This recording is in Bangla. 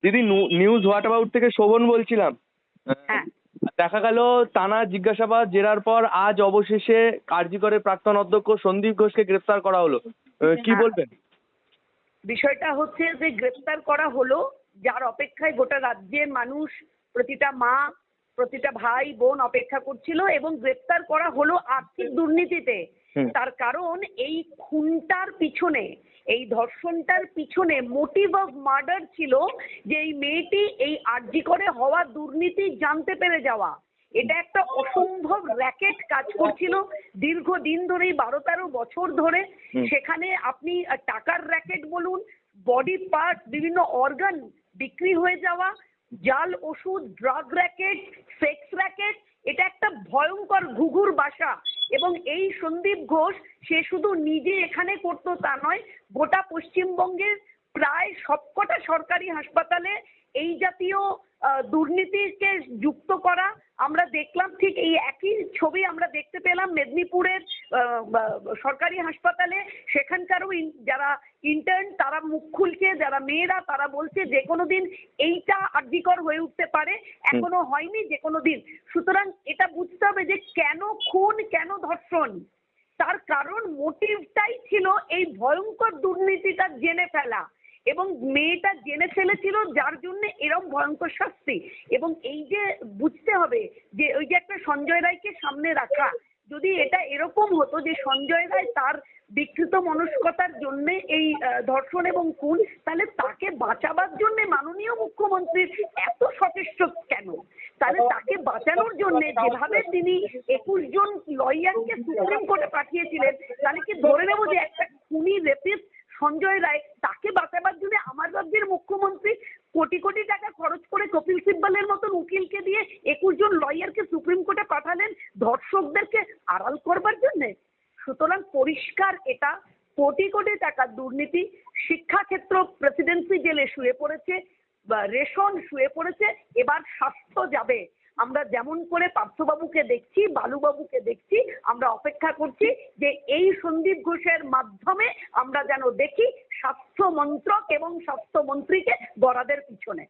দিদি নিউজ হোয়াট অ্যাবাউট থেকে শোভন বলছিলাম। হ্যাঁ, দেখা গেল টানা জিজ্ঞাসাবাদ জেরার পর আজ অবশেষে কার্যকরের প্রাক্তন অধ্যক্ষ সন্দীপ ঘোষকে গ্রেফতার করা হলো। কি হ্যাঁ। বলবেন? বিষয়টা হচ্ছে যে গ্রেপ্তার করা হলো, যার অপেক্ষায় গোটা রাজ্যের মানুষ, প্রতিটা মা, প্রতিটা ভাই বোন অপেক্ষা করছিল, এবং গ্রেপ্তার করা হলো আর্থিক দুর্নীতিতে। তার কারণ এই খুনটার পিছনে, এই ধর্ষণটার পিছনে মোটিভ অফ মার্ডার ছিল যে এই মেয়েটি এই আরজি করে হওয়া দুর্নীতি জানতে পেরে যাওয়া। এটা একটা অসম্ভব র্যাকেট কাজ করছিল দীর্ঘদিন ধরেই, 12-13 বছর ধরে। সেখানে আপনি টাকার র্যাকেট বলুন, বডি পার্ট, বিভিন্ন অর্গান বিক্রি হয়ে যাওয়া, জাল ওষুধ, ড্রাগ র্যাকেট, সেক্স র্যাকেট, এটা একটা ভয়ঙ্কর ঘুঘুর বাসা। এবং এই সন্দীপ ঘোষ, সে শুধু নিজে এখানে করতো তা নয়, গোটা পশ্চিমবঙ্গের প্রায় সবকটা সরকারি হাসপাতালে এই জাতীয় দুর্নীতিকে যুক্ত করা আমরা দেখলাম। ঠিক এই একই ছবি আমরা দেখতে পেলাম মেদিনীপুরের সরকারি হাসপাতালে। সেখানকারও যারা ইন্টার্ন তারা মুখ খুলছে, যারা মেয়েরা তারা বলছে যে কোনো দিন এইটা আরজিকর হয়ে উঠতে পারে, এখনো হয়নি, যে কোনো দিন। সুতরাং এটা বুঝতে হবে যে কেন খুন, কেন ধর্ষণ। তার কারণ মোটিভটাই ছিল এই ভয়ঙ্কর দুর্নীতিটা জেনে ফেলা, এবং মেয়েটা জেনে ফেলেছিল, যার জন্য এরকম ভয়ঙ্কর শাস্তি। এবং এই যে বুঝতে হবে যে ওই যে একটা সঞ্জয় রায়কে সামনে রাখা, যদি এটা এরকম হতো যে সঞ্জয় রায় তার বিকৃত মনস্কতার জন্য এই ধর্ষণ এবং খুন, তাহলে তাকে বাঁচাবার জন্য মাননীয় মুখ্যমন্ত্রীর এত সচেষ্ট কেন? তাহলে তাকে বাঁচানোর জন্য যেভাবে তিনি 21 জন লয়ারকে সুপ্রিম কোর্টে পাঠিয়েছিলেন, তাহলে কি ধরে নেবো যে একটা খুনি রেপিস্ট সঞ্জয় রায়, তাকে বাঁচাবার জন্য আমার রাজ্যের মুখ্যমন্ত্রী কোটি কোটি টাকা খরচ করে কপিল সিব্বলের মতন উকিলকে দিয়ে 21 জন লয়ারকে সুপ্রিম কোর্টে পাঠালেন ধর্ষকদেরকে আড়াল করবার জন্য? সুতরাং পরিষ্কার এটা কোটি কোটি টাকার দুর্নীতি। শিক্ষাক্ষেত্র প্রেসিডেন্সি জেলে শুয়ে পড়েছে, রেশন শুয়ে পড়েছে, এবার স্বাস্থ্য যাবে। আমরা যেমন করে পার্থবাবুকে দেখছি, বালুবাবুকে দেখছি, আমরা অপেক্ষা করছি যে এই সন্দীপ ঘোষের মাধ্যমে আমরা যেন দেখি স্বাস্থ্য মন্ত্রক এবং স্বাস্থ্যমন্ত্রীকে বরাদের পিছনে।